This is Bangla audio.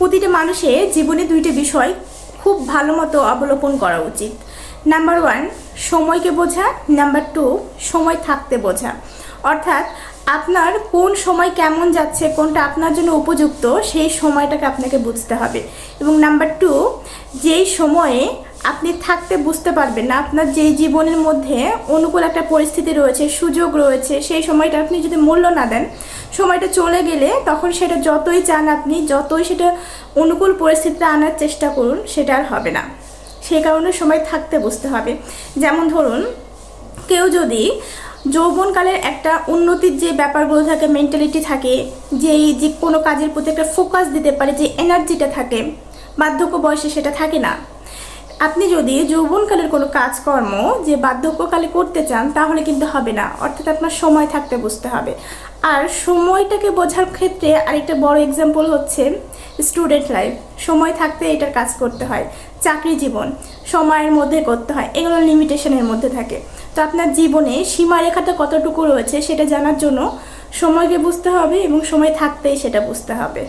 প্রতিটা মানুষের জীবনে দুইটা বিষয় খুব ভালো মতো অবলোকন করা উচিত। নাম্বার 1 সময়কে বোঝা, নাম্বার 2 সময় থাকতে বোঝা। অর্থাৎ আপনার কোন সময় কেমন যাচ্ছে, কোনটা আপনার জন্য উপযুক্ত, সেই সময়টাকে আপনাকে বুঝতে হবে। এবং নাম্বার 2 যেই সময়ে আপনি থাকতে বুঝতে পারবেন না, আপনার যেই জীবনের মধ্যে অনুকূল একটা পরিস্থিতি রয়েছে, সুযোগ রয়েছে, সেই সময়টা আপনি যদি মূল্য না দেন, সময়টা চলে গেলে তখন সেটা যতই চান আপনি, যতই সেটা অনুকূল পরিস্থিতিতে আনার চেষ্টা করুন, সেটা আর হবে না। সেই কারণে সময় থাকতে বুঝতে হবে। যেমন ধরুন, কেউ যদি যৌবনকালের একটা উন্নতির যে ব্যাপারগুলো থাকে, মেন্টালিটি থাকে, যে কোনো কাজের প্রতি একটা ফোকাস দিতে পারে, যে এনার্জিটা থাকে, বার্ধক্য বয়সে সেটা থাকে না। আপনি যদি যৌবনকালের কোনো কাজকর্ম যে বার্ধক্যকালে করতে চান, তাহলে কিন্তু হবে না। অর্থাৎ আপনার সময় থাকতে বুঝতে হবে। আর সময়টাকে বোঝার ক্ষেত্রে আরেকটা বড় এক্সাম্পল হচ্ছে স্টুডেন্ট লাইফ। সময় থাকতে এটার কাজ করতে হয়। চাকরি জীবন সময়ের মধ্যে করতে হয়, এগুলো লিমিটেশনের মধ্যে থাকে। তো আপনার জীবনে সীমারেখাটা কতটুকু রয়েছে সেটা জানার জন্য সময়কে বুঝতে হবে এবং সময় থাকতেই সেটা বুঝতে হবে।